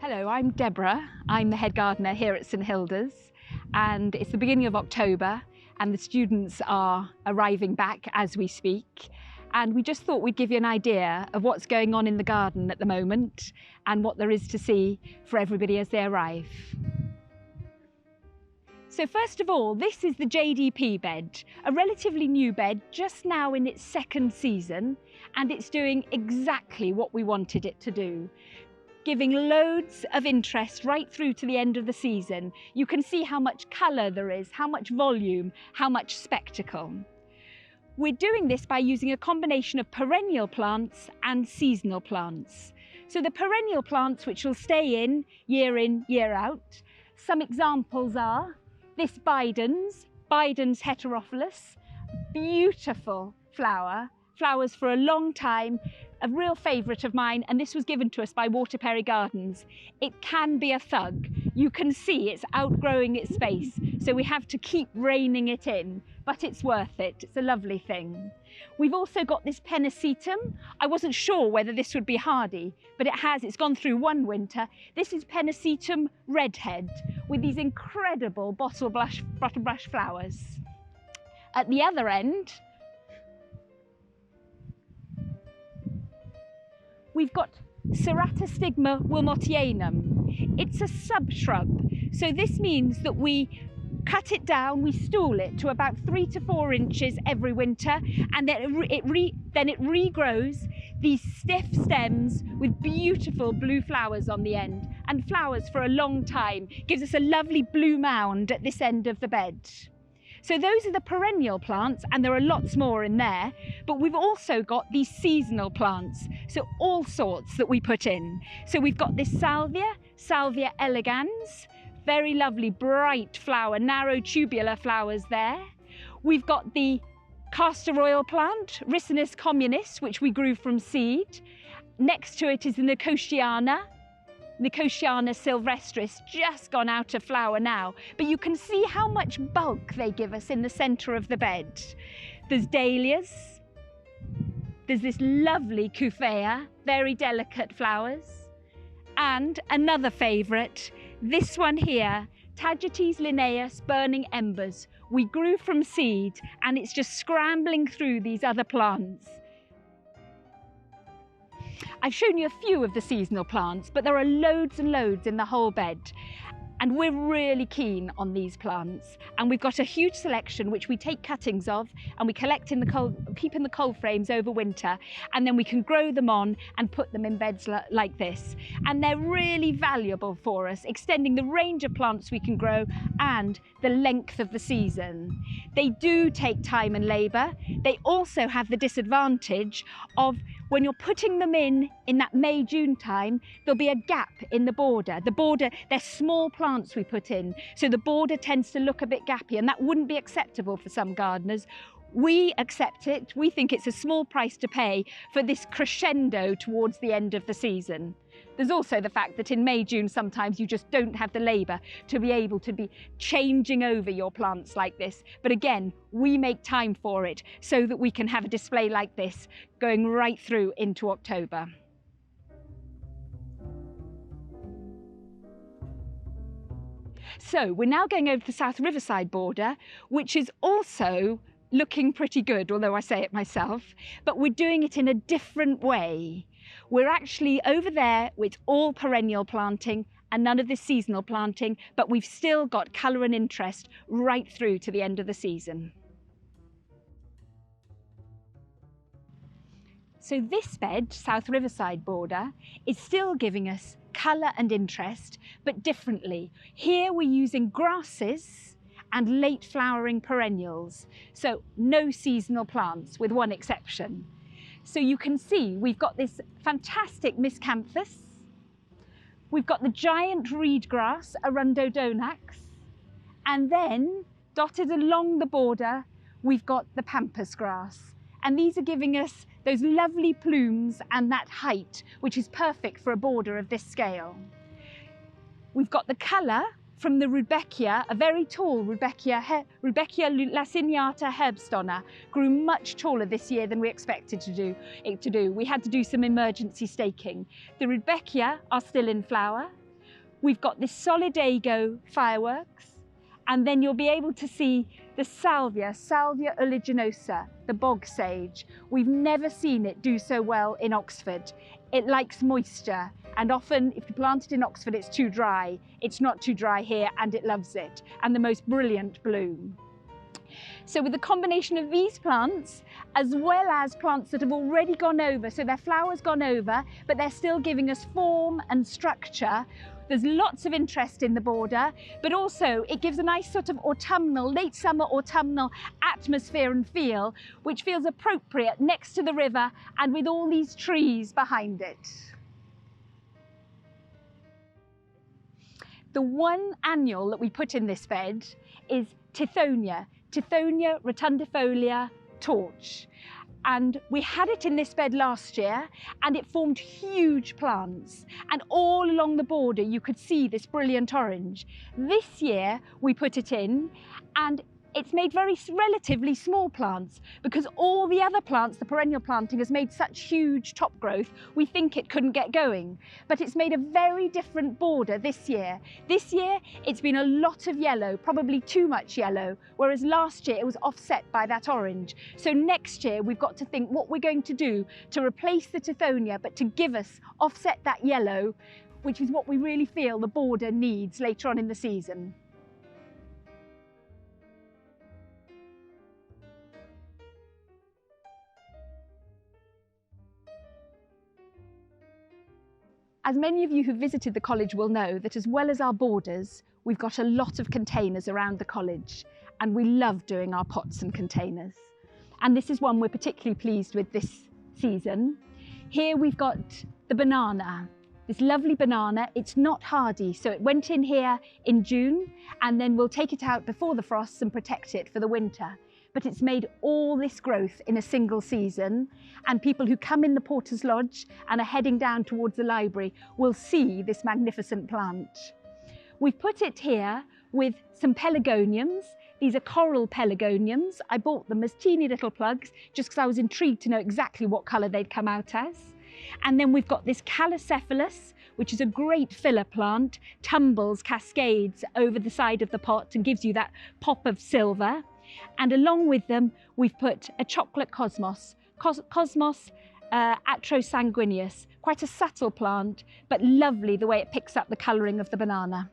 Hello, I'm Deborah. I'm the head gardener here at St Hilda's, and it's the beginning of October and the students are arriving back as we speak, and we just thought we'd give you an idea of what's going on in the garden at the moment and what there is to see for everybody as they arrive. So first of all, this is the JdP bed, a relatively new bed just now in its second season, and it's doing exactly what we wanted it to do, giving loads of interest right through to the end of the season. You can see how much colour there is, how much volume, how much spectacle. We're doing this by using a combination of perennial plants and seasonal plants. So the perennial plants, which will stay in, year out. Some examples are this Bowden's heterophilus, beautiful flower, flowers for a long time, a real favourite of mine, and this was given to us by Waterperry Gardens. It can be a thug. You can see it's outgrowing its space, so we have to keep reining it in, but it's worth it. It's a lovely thing. We've also got this Pennisetum. I wasn't sure whether this would be hardy, but it's gone through one winter. This is Pennisetum redhead with these incredible bottle brush flowers. At the other end, we've got Ceratostigma wilmotianum. It's a subshrub, so this means that we cut it down, we stool it to about 3 to 4 inches every winter, and then it regrows these stiff stems with beautiful blue flowers on the end, and flowers for a long time. Gives us a lovely blue mound at this end of the bed. So those are the perennial plants, and there are lots more in there, but we've also got these seasonal plants, so all sorts that we put in. So we've got this Salvia elegans, very lovely bright flower, narrow tubular flowers there. We've got the castor oil plant, Ricinus communis, which we grew from seed. Next to it is the Nicotiana sylvestris, just gone out of flower now, but you can see how much bulk they give us in the centre of the bed. There's dahlias, there's this lovely Cuphea, very delicate flowers, and another favourite, this one here, Tagetes linnaeus burning embers. We grew from seed and it's just scrambling through these other plants. I've shown you a few of the seasonal plants, but there are loads and loads in the whole bed. And we're really keen on these plants. And we've got a huge selection which we take cuttings of and we collect in keep in the cold frames over winter. And then we can grow them on and put them in beds like this. And they're really valuable for us, extending the range of plants we can grow and the length of the season. They do take time and labour. They also have the disadvantage of when you're putting them in that May, June time, there'll be a gap in the border. They're small plants we put in, so the border tends to look a bit gappy, and that wouldn't be acceptable for some gardeners. We accept it. We think it's a small price to pay for this crescendo towards the end of the season. There's also the fact that in May, June, sometimes you just don't have the labour to be able to be changing over your plants like this. But again, we make time for it so that we can have a display like this going right through into October. So we're now going over the South Riverside border, which is also looking pretty good, although I say it myself, but we're doing it in a different way. We're actually over there with all perennial planting and none of this seasonal planting, but we've still got colour and interest right through to the end of the season. So this bed, South Riverside border, is still giving us colour and interest, but differently. Here we're using grasses and late flowering perennials, so no seasonal plants with one exception. So you can see we've got this fantastic miscanthus, we've got the giant reed grass, Arundodonax, and then dotted along the border we've got the pampas grass, and these are giving us those lovely plumes and that height which is perfect for a border of this scale. We've got the colour from the Rudbeckia, a very tall Rudbeckia laciniata herbstonna, grew much taller this year than we expected it to do. We had to do some emergency staking. The Rudbeckia are still in flower. we've got this Solidago fireworks, and then you'll be able to see the Salvia uliginosa, the bog sage. We've never seen it do so well in Oxford. It likes moisture, and often if you plant it in Oxford it's too dry. It's not too dry here, and it loves it, and the most brilliant bloom. So with the combination of these plants, as well as plants that have already gone over, so their flower's gone over, but they're still giving us form and structure, there's lots of interest in the border, but also it gives a nice sort of autumnal, late summer autumnal atmosphere and feel, which feels appropriate next to the river and with all these trees behind it. The one annual that we put in this bed is Tithonia rotundifolia torch. And we had it in this bed last year, and it formed huge plants, and all along the border you could see this brilliant orange. This year we put it in, and it's made relatively small plants, because all the other plants, the perennial planting, has made such huge top growth, we think it couldn't get going. But it's made a very different border this year. This year it's been a lot of yellow, probably too much yellow, whereas last year it was offset by that orange. So next year we've got to think what we're going to do to replace the Tithonia, but to offset that yellow, which is what we really feel the border needs later on in the season. As many of you who visited the college will know, that as well as our borders, we've got a lot of containers around the college, and we love doing our pots and containers. And this is one we're particularly pleased with this season. Here we've got the banana, this lovely banana. It's not hardy, so it went in here in June, and then we'll take it out before the frosts and protect it for the winter. But it's made all this growth in a single season, and people who come in the Porter's Lodge and are heading down towards the library will see this magnificent plant. We've put it here with some pelargoniums. These are coral pelargoniums. I bought them as teeny little plugs just because I was intrigued to know exactly what colour they'd come out as. And then we've got this callocephalus, which is a great filler plant, tumbles, cascades over the side of the pot and gives you that pop of silver. And along with them, we've put a chocolate cosmos, Cosmos atrosanguineus, quite a subtle plant, but lovely the way it picks up the colouring of the banana.